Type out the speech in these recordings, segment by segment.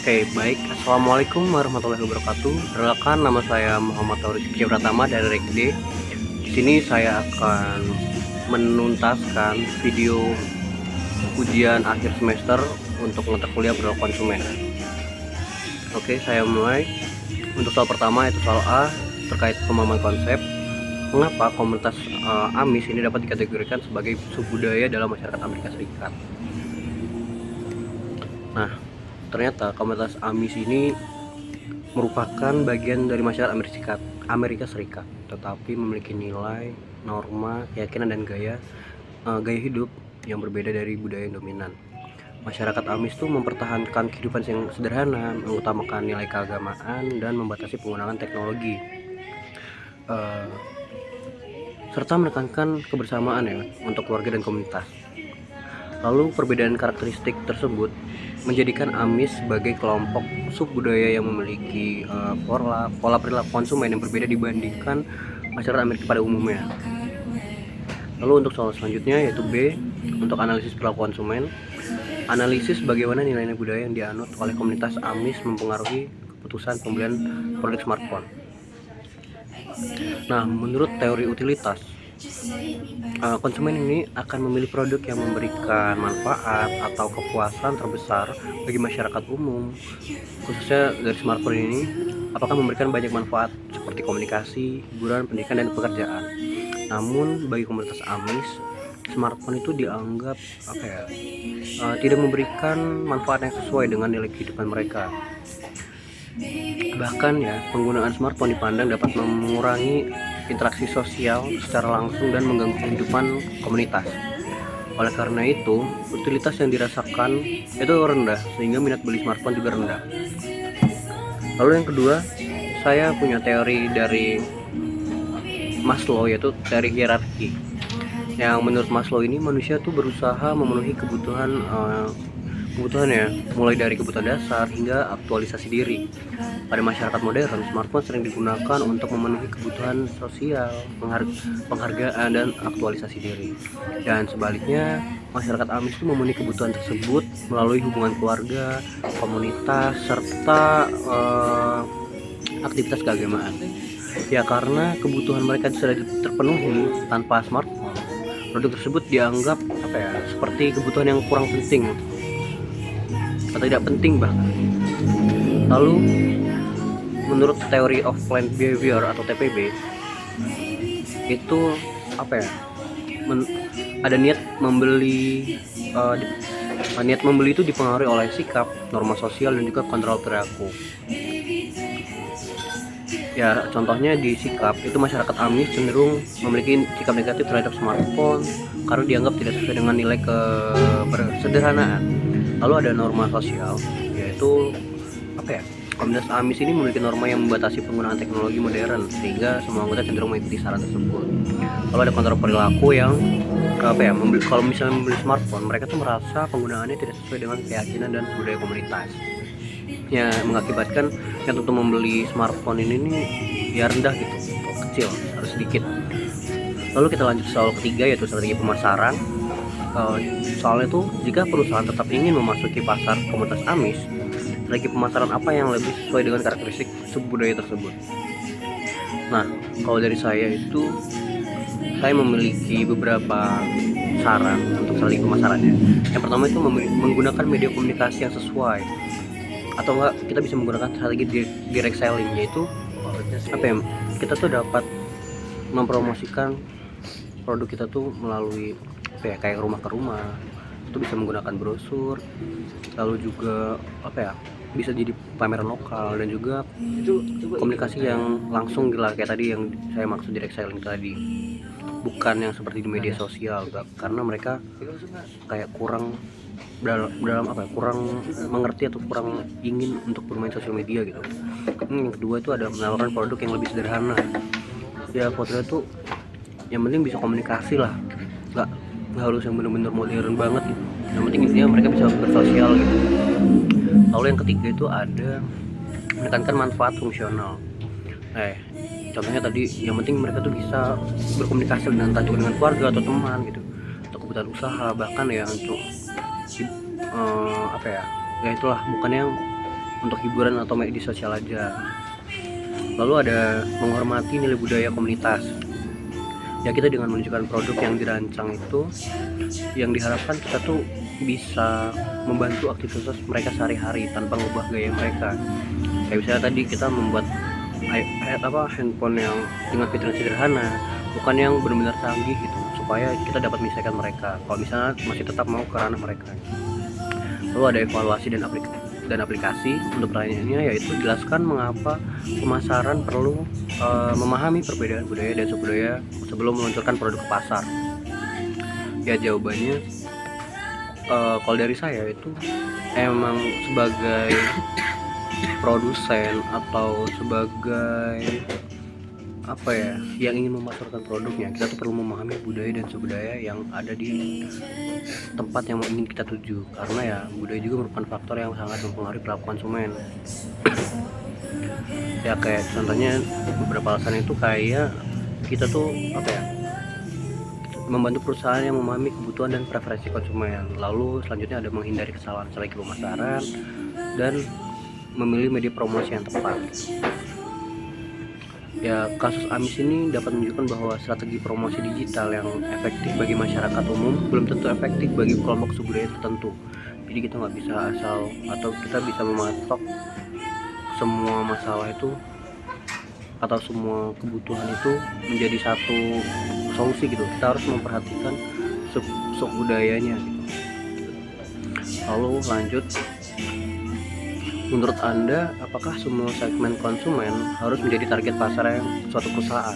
Oke, baik. Assalamualaikum warahmatullahi wabarakatuh. Perkenalkan, nama saya Muhammad Rizky Pratama dari REKD. Di sini saya akan menuntaskan video ujian akhir semester untuk mata kuliah produk konsumen. Oke, saya mulai. Untuk soal pertama yaitu soal A terkait pemahaman konsep. Mengapa komunitas AMIS ini dapat dikategorikan sebagai subbudaya dalam masyarakat Amerika Serikat? Nah, ternyata komunitas AMIS ini merupakan bagian dari masyarakat Amerika Serikat, tetapi memiliki nilai, norma, keyakinan dan gaya hidup yang berbeda dari budaya yang dominan. Masyarakat AMIS itu mempertahankan kehidupan yang sederhana, mengutamakan nilai keagamaan dan membatasi penggunaan teknologi, serta menekankan kebersamaan ya untuk keluarga dan komunitas. Lalu perbedaan karakteristik tersebut menjadikan AMIS sebagai kelompok subbudaya yang memiliki pola perilaku konsumen yang berbeda dibandingkan masyarakat Amerika pada umumnya. Lalu untuk soal selanjutnya yaitu B, untuk analisis perilaku konsumen. Analisis bagaimana nilai-nilai budaya yang dianut oleh komunitas AMIS mempengaruhi keputusan pembelian produk smartphone. Nah, menurut teori utilitas, konsumen ini akan memilih produk yang memberikan manfaat atau kepuasan terbesar bagi masyarakat umum, khususnya dari smartphone ini. Apakah memberikan banyak manfaat seperti komunikasi, hiburan, pendidikan, dan pekerjaan. Namun bagi komunitas AMIS, smartphone itu dianggap tidak memberikan manfaat yang sesuai dengan nilai kehidupan mereka. Bahkan ya, penggunaan smartphone dipandang dapat mengurangi interaksi sosial secara langsung dan mengganggu kehidupan komunitas. Oleh karena itu, utilitas yang dirasakan itu rendah, sehingga minat beli smartphone juga rendah. Lalu yang kedua, saya punya teori dari Maslow, yaitu teori hierarki. Yang menurut Maslow ini, manusia tuh berusaha memenuhi kebutuhan ya, mulai dari kebutuhan dasar hingga aktualisasi diri. Pada masyarakat modern, smartphone sering digunakan untuk memenuhi kebutuhan sosial, penghargaan, dan aktualisasi diri. Dan sebaliknya, masyarakat AMIS itu memenuhi kebutuhan tersebut melalui hubungan keluarga, komunitas, serta aktivitas keagamaan. Ya, karena kebutuhan mereka sudah terpenuhi tanpa smartphone, produk tersebut dianggap seperti kebutuhan yang kurang penting atau tidak penting bahkan. Lalu menurut teori of planned behavior atau TPB itu ada niat membeli itu dipengaruhi oleh sikap, norma sosial, dan juga kontrol perilaku. Ya, contohnya di sikap itu masyarakat AMIS cenderung memiliki sikap negatif terhadap smartphone karena dianggap tidak sesuai dengan nilai kebersederhanaan. Lalu ada norma sosial, yaitu komunitas AMIS ini memiliki norma yang membatasi penggunaan teknologi modern sehingga semua anggota cenderung mengikuti saran tersebut. Lalu ada kontrol perilaku yang kalau misalnya membeli smartphone, mereka tuh merasa penggunaannya tidak sesuai dengan keyakinan dan budaya komunitas. Ya, mengakibatkan yang untuk membeli smartphone ini nih ya rendah gitu, kecil, harus sedikit. Lalu kita lanjut soal ketiga, yaitu strategi pemasaran. Soalnya tuh, jika perusahaan tetap ingin memasuki pasar komunitas AMIS, strategi pemasaran apa yang lebih sesuai dengan karakteristik subbudaya tersebut? Nah, kalau dari saya itu, saya memiliki beberapa saran untuk strategi pemasarannya. Yang pertama itu menggunakan media komunikasi yang sesuai, atau enggak kita bisa menggunakan strategi direct selling, yaitu kita tuh dapat mempromosikan produk kita tuh melalui kayak rumah ke rumah, itu bisa menggunakan brosur, lalu juga bisa jadi pameran lokal, dan juga komunikasi yang langsung kayak tadi yang saya maksud direct selling tadi, bukan yang seperti di media sosial, karena mereka kayak kurang kurang mengerti atau kurang ingin untuk bermain sosial media gitu. Yang kedua itu ada menawarkan produk yang lebih sederhana. Ya, fotonya tuh yang penting bisa komunikasi lah, nggak harus yang benar-benar modern banget gitu. Yang penting intinya mereka bisa bersosial gitu. Lalu yang ketiga itu ada menekankan manfaat fungsional. Contohnya tadi, yang penting mereka tuh bisa berkomunikasi dengan keluarga atau teman gitu, atau kebutuhan usaha, bahkan ya untuk itulah, bukan yang untuk hiburan atau media sosial aja. Lalu ada menghormati nilai budaya komunitas. Ya kita dengan menunjukkan produk yang dirancang itu, yang diharapkan kita tuh bisa membantu aktivitas mereka sehari-hari tanpa mengubah gaya mereka. Kayak misalnya tadi kita membuat handphone yang dengan fitur sederhana, bukan yang benar-benar canggih gitu, supaya kita dapat menyelesaikan mereka kalau misalnya masih tetap mau ke ranah mereka. Lalu ada evaluasi dan aplikasi untuk pertanyaannya, yaitu jelaskan mengapa pemasaran perlu memahami perbedaan budaya dan subbudaya sebelum meluncurkan produk ke pasar. Ya jawabannya, kalau dari saya itu emang sebagai produsen atau sebagai yang ingin memasarkan produknya, kita tuh perlu memahami budaya dan subbudaya yang ada di tempat yang ingin kita tuju, karena ya budaya juga merupakan faktor yang sangat mempengaruhi perilaku konsumen. Ya kayak contohnya beberapa alasan itu kayak kita tuh membantu perusahaan yang memahami kebutuhan dan preferensi konsumen. Lalu selanjutnya ada menghindari kesalahan strategi pemasaran dan memilih media promosi yang tepat. Ya, kasus Amis ini dapat menunjukkan bahwa strategi promosi digital yang efektif bagi masyarakat umum belum tentu efektif bagi kelompok subbudaya tertentu. Jadi kita nggak bisa asal atau kita bisa mematok semua masalah itu atau semua kebutuhan itu menjadi satu solusi gitu. Kita harus memperhatikan subbudayanya gitu. Lalu lanjut, menurut Anda, apakah semua segmen konsumen harus menjadi target pasar yang suatu perusahaan?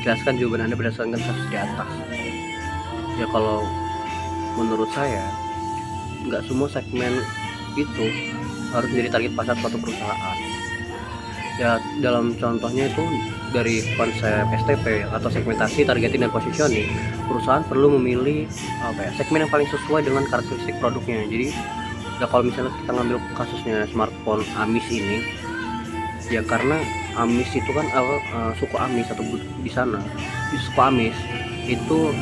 Jelaskan jawaban Anda berdasarkan kasus di atas. Ya kalau menurut saya, nggak semua segmen itu harus menjadi target pasar suatu perusahaan. Ya dalam contohnya itu dari konsep STP atau segmentasi, targeting, dan positioning, perusahaan perlu memilih segmen yang paling sesuai dengan karakteristik produknya. Jadi ya kalau misalnya kita ngambil kasusnya smartphone Amis ini, ya karena Amis itu kan suku Amis atau di sana di suku Amis itu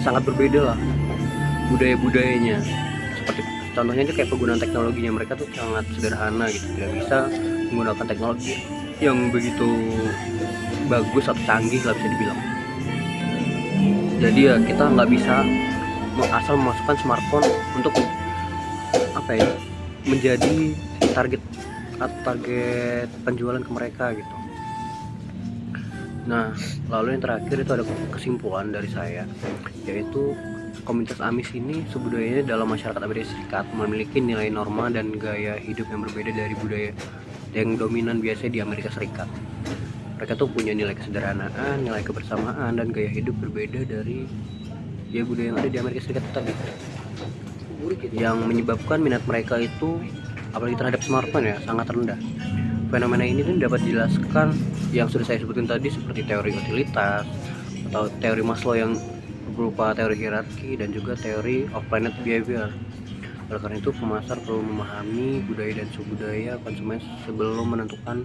sangat berbeda lah budayanya. Seperti contohnya aja kayak penggunaan teknologinya, mereka tuh sangat sederhana gitu, tidak bisa menggunakan teknologi yang begitu bagus atau canggih lah bisa dibilang. Jadi ya kita nggak bisa asal memasukkan smartphone untuk menjadi target penjualan ke mereka gitu. Nah lalu yang terakhir itu ada kesimpulan dari saya, yaitu komunitas Amis ini subbudayanya dalam masyarakat Amerika Serikat memiliki nilai norma dan gaya hidup yang berbeda dari budaya yang dominan biasanya di Amerika Serikat. Mereka tuh punya nilai kesederhanaan, nilai kebersamaan, dan gaya hidup berbeda dari budaya yang ada di Amerika Serikat tadi, yang menyebabkan minat mereka itu apalagi terhadap smartphone ya sangat rendah. Fenomena ini tuh dapat dijelaskan yang sudah saya sebutkan tadi, seperti teori utilitas atau teori Maslow yang berupa teori hierarki dan juga teori of planet behavior. Oleh karena itu pemasar perlu memahami budaya dan subbudaya konsumen sebelum menentukan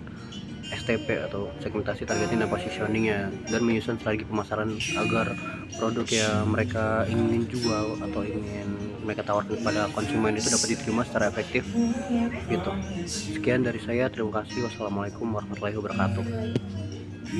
STP atau segmentasi, targeting, dan positioningnya, dan menyusun strategi pemasaran agar produk yang mereka ingin jual atau ingin mereka tawarkan kepada konsumen itu dapat diterima secara efektif gitu. Sekian dari saya, terima kasih. Wassalamualaikum warahmatullahi wabarakatuh.